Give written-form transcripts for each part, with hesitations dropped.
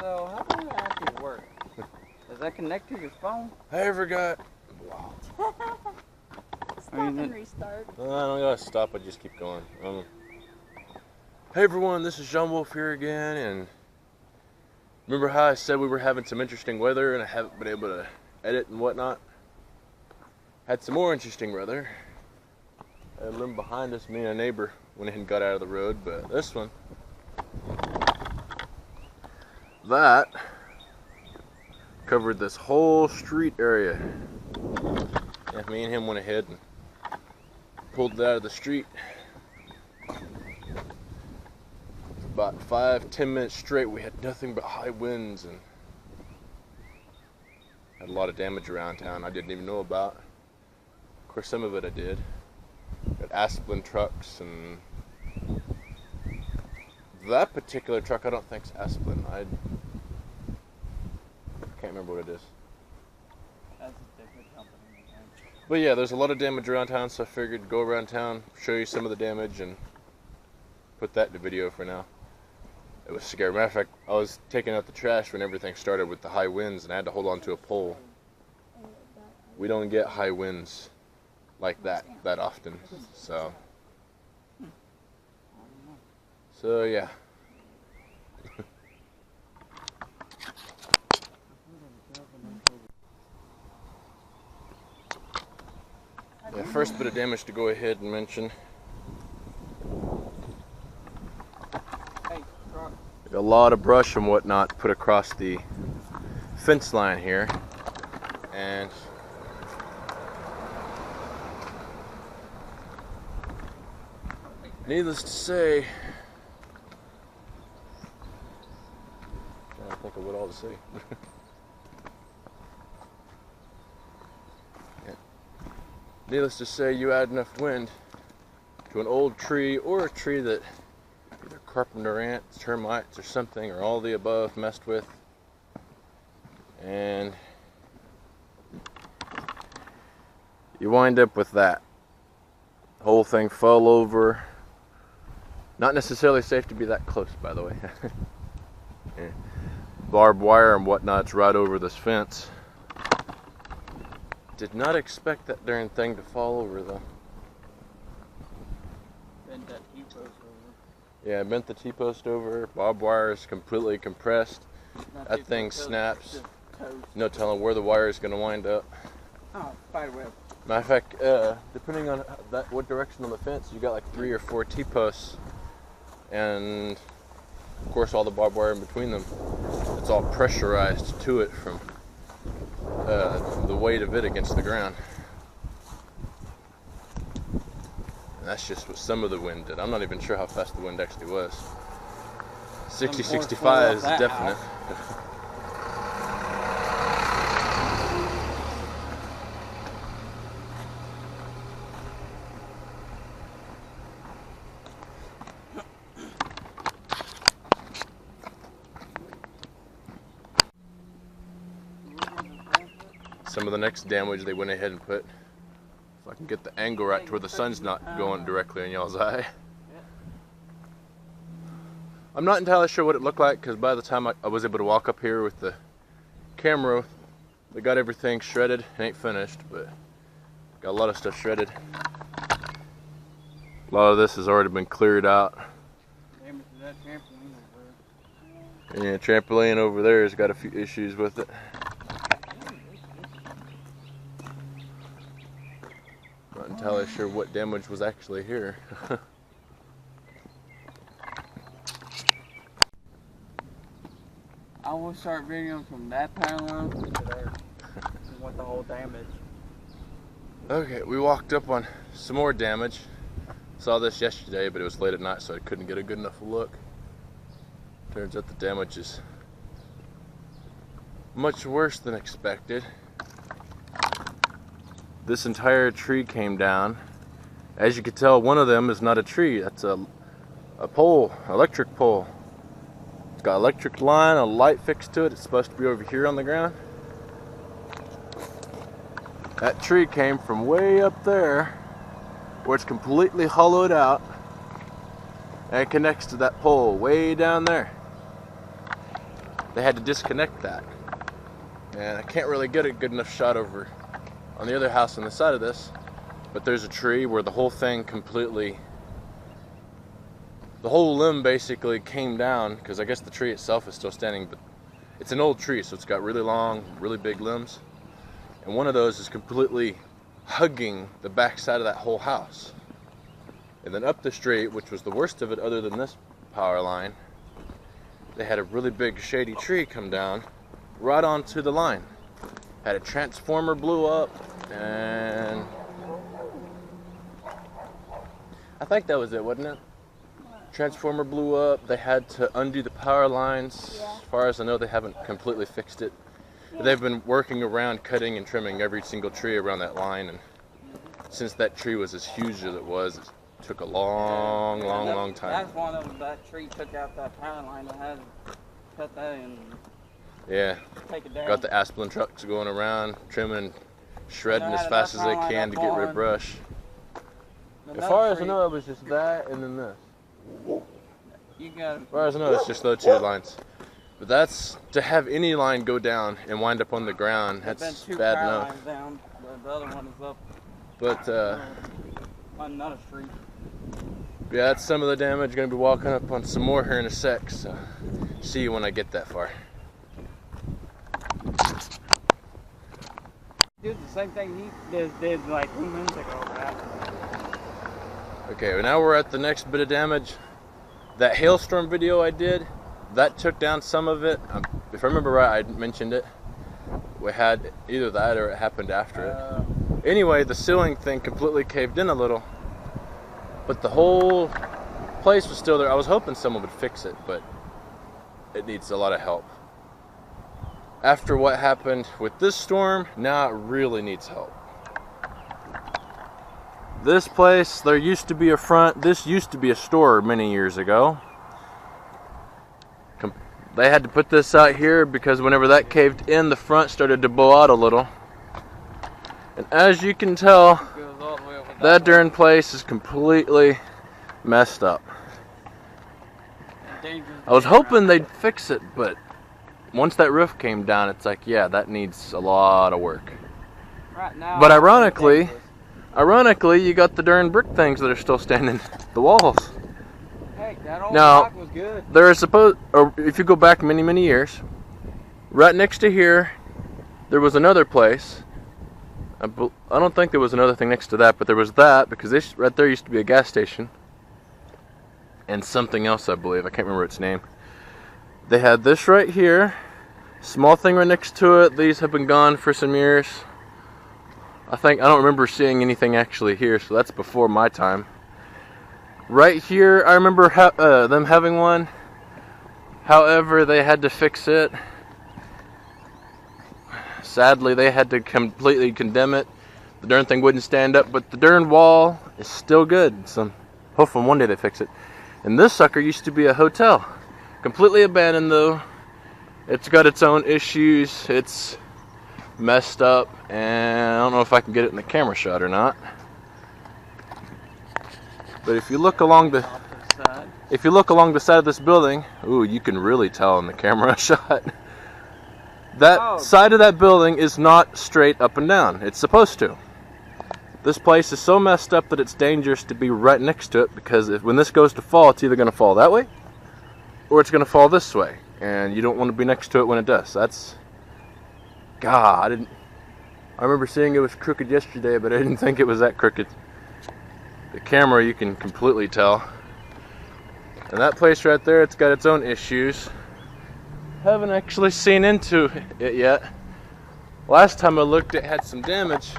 So, how does that actually work? Does that connect to your phone? I forgot. Stop and restart. I don't gotta stop, I just keep going. Hey everyone, this is John Wolf here again, and remember how I said we were having some interesting weather and I haven't been able to edit and whatnot? Had some more interesting weather. A limb behind us, me and a neighbor went ahead and got out of the road, but this one, that covered this whole street area. Yeah, me and him went ahead and pulled it out of the street. For about 5-10 minutes straight, we had nothing but high winds and had a lot of damage around town I didn't even know about. Of course, some of it I did. Got Asplin trucks, and that particular truck I don't think's Asplin. I can't remember what it is. That's a different company. But yeah, there's a lot of damage around town, so I figured go around town, show you some of the damage, and put that in the video for now. It was scary. Matter of fact, I was taking out the trash when everything started with the high winds, and I had to hold on to a pole. We don't get high winds like that often, so yeah. Yeah, first bit of damage to go ahead and mention. A lot of brush and whatnot put across the fence line here, and needless to say, I think of what all to say. Yeah. Needless to say, you add enough wind to an old tree, or a tree that either carpenter ants, termites, or something, or all the above messed with, and you wind up with that. The whole thing fell over. Not necessarily safe to be that close, by the way. Yeah. Barbed wire and whatnot's right over this fence. Did not expect that darn thing to fall over, though. Bent that T-post over. Yeah, I bent the T-post over. Barbed wire is completely compressed. That thing snaps. No telling where the wire is going to wind up. Oh, spider web. Matter of fact, depending on what direction on the fence, you got like 3 or 4 T-posts. And of course all the barbed wire in between them, it's all pressurized to it from the weight of it against the ground. And that's just what some of the wind did. I'm not even sure how fast the wind actually was. 60, 65 is definite. Some of the next damage they went ahead and put, if I can get the angle right to where the sun's not going directly in y'all's eye. I'm not entirely sure what it looked like, because by the time I was able to walk up here with the camera, they got everything shredded. It ain't finished, but got a lot of stuff shredded. A lot of this has already been cleared out. Yeah, trampoline over there has got a few issues with it. Not entirely sure what damage was actually here. I will start videos from that parallel to there. With the whole damage. Okay, we walked up on some more damage. Saw this yesterday, but it was late at night, so I couldn't get a good enough look. Turns out the damage is much worse than expected. This entire tree came down. As you can tell, one of them is not a tree. That's a pole, electric pole. It's got electric line, a light fixed to it. It's supposed to be over here on the ground. That tree came from way up there, where it's completely hollowed out, and it connects to that pole way down there. they had to disconnect that. And I can't really get a good enough shot over on the other house on the side of this, but there's a tree where the whole thing completely, the whole limb basically came down, because I guess the tree itself is still standing, but it's an old tree, so it's got really long, really big limbs. And one of those is completely hugging the back side of that whole house. And then up the street, which was the worst of it other than this power line, they had a really big shady tree come down right onto the line. Had a transformer blew up, and I think that was it, wasn't it? Transformer blew up. They had to undo the power lines. As far as I know, they haven't completely fixed it. They've been working around cutting and trimming every single tree around that line, and since that tree was as huge as it was, it took a long time. That's one of them. That tree took out that power line. I had to cut that and take it down. Got the Asplin trucks going around, trimming, shredding as fast as they can to get rid of brush. As far as I know, it was just that and then this. As far as I know, it's just those two lines. But that's, to have any line go down and wind up on the ground, that's bad enough. Lines down. The other one is up. But on another street. yeah, that's some of the damage. Gonna be walking up on some more here in a sec, so see you when I get that far. Dude, the same thing he did like 2 minutes ago. Okay, well now we're at the next bit of damage. That hailstorm video I did, that took down some of it. If I remember right, I mentioned it. We had either that or it happened after it. Anyway, the ceiling thing completely caved in a little, but the whole place was still there. I was hoping someone would fix it, but it needs a lot of help. After what happened with this storm, now it really needs help. This place, there used to be a front, this used to be a store many years ago. They had to put this out here because whenever that caved in, the front started to bow out a little. And as you can tell, that darn place is completely messed up. I was hoping they'd fix it, but once that roof came down, it's like, yeah, that needs a lot of work. Right now, but ironically, you got the darn brick things that are still standing, the walls. Hey, that old now, rock was good. there is supposed, or if you go back many years, right next to here, there was another place. I don't think there was another thing next to that, but there was that, because this right there used to be a gas station. And something else, I believe. I can't remember its name. They had this right here. Small thing right next to it. These have been gone for some years. I don't remember seeing anything actually here, so that's before my time. Right here, I remember them having one. However, they had to fix it. Sadly, they had to completely condemn it. The darn thing wouldn't stand up, but the darn wall is still good. So hopefully one day they fix it. And this sucker used to be a hotel. Completely abandoned though. It's got its own issues. It's messed up, and I don't know if I can get it in the camera shot or not. But if you look along the side of this building, ooh, you can really tell in the camera shot. That side of that building is not straight up and down. It's supposed to. This place is so messed up that it's dangerous to be right next to it, because when this goes to fall, it's either going to fall that way or it's going to fall this way, and you don't want to be next to it when it does. That's, God, I remember seeing it was crooked yesterday, but I didn't think it was that crooked. The camera, you can completely tell. And that place right there, it's got its own issues. Haven't actually seen into it yet. Last time I looked, it had some damage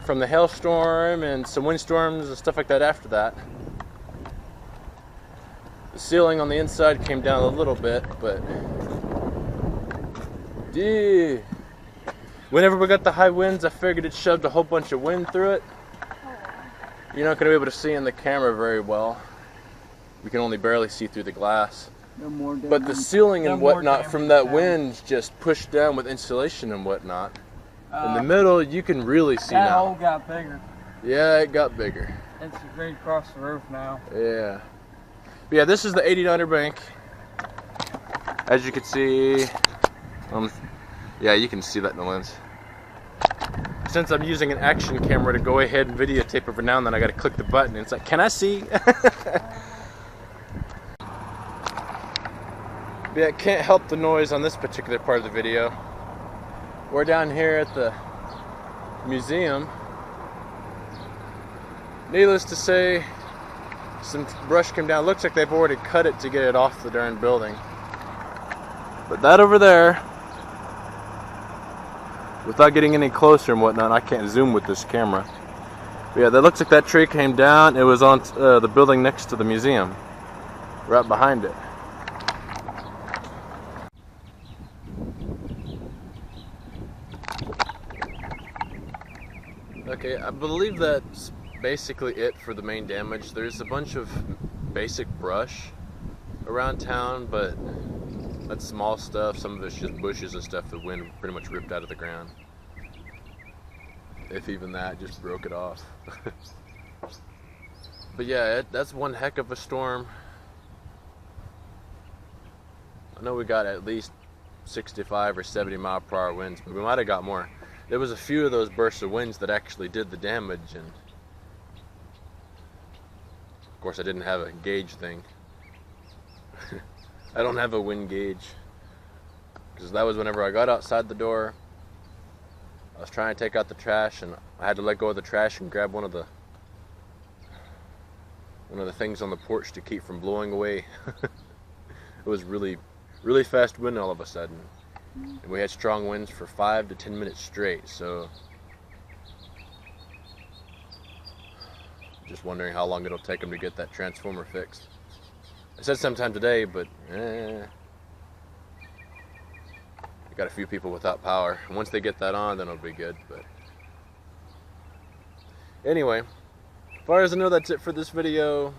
from the hailstorm and some windstorms and stuff like that after that. The ceiling on the inside came down a little bit, but whenever we got the high winds, I figured it shoved a whole bunch of wind through it. You're not going to be able to see in the camera very well. We can only barely see through the glass. But the ceiling and whatnot from that wind just pushed down with insulation and whatnot. In the middle, you can really see now. That hole got bigger. Yeah, it got bigger. It's right across the roof now. Yeah. But yeah, this is the 89er bank. As you can see, yeah, you can see that in the lens. Since I'm using an action camera to go ahead and videotape every now and then, I gotta click the button and it's like, can I see? Yeah, I can't help the noise on this particular part of the video. We're down here at the museum. Needless to say, some brush came down. Looks like they've already cut it to get it off the darn building. But that over there, without getting any closer and whatnot, I can't zoom with this camera. But yeah, that looks like that tree came down. It was on the building next to the museum, right behind it. Okay, I believe that's basically it for the main damage. There's a bunch of basic brush around town, but that's small stuff. Some of it's just bushes and stuff the wind pretty much ripped out of the ground. If even that, just broke it off. But yeah, that's one heck of a storm. I know we got at least 65 or 70 mile per hour winds, but we might have got more. There was a few of those bursts of winds that actually did the damage, and of course I didn't have a gauge thing. I don't have a wind gauge, because that was whenever I got outside the door. I was trying to take out the trash, and I had to let go of the trash and grab one of the things on the porch to keep from blowing away. It was really fast wind all of a sudden, and we had strong winds for 5 to 10 minutes straight. So just wondering how long it'll take them to get that transformer fixed. I said sometime today, but I got a few people without power. And once they get that on, then it'll be good. But anyway, as far as I know, that's it for this video.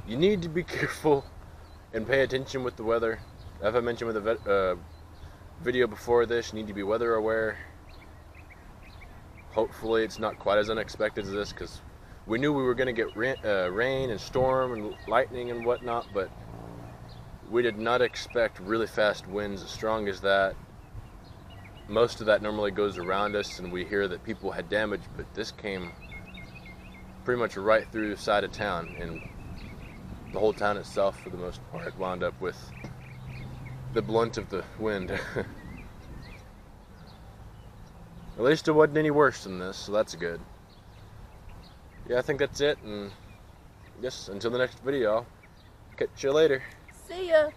You need to be careful and pay attention with the weather. As I mentioned with the video before this, you need to be weather aware. Hopefully it's not quite as unexpected as this, because we knew we were going to get rain and storm and lightning and whatnot, but we did not expect really fast winds as strong as that. Most of that normally goes around us, and we hear that people had damage, but this came pretty much right through the side of town, and the whole town itself, for the most part, wound up with the blunt of the wind. At least it wasn't any worse than this, so that's good. Yeah, I think that's it, and yes, until the next video, I'll catch you later. See ya!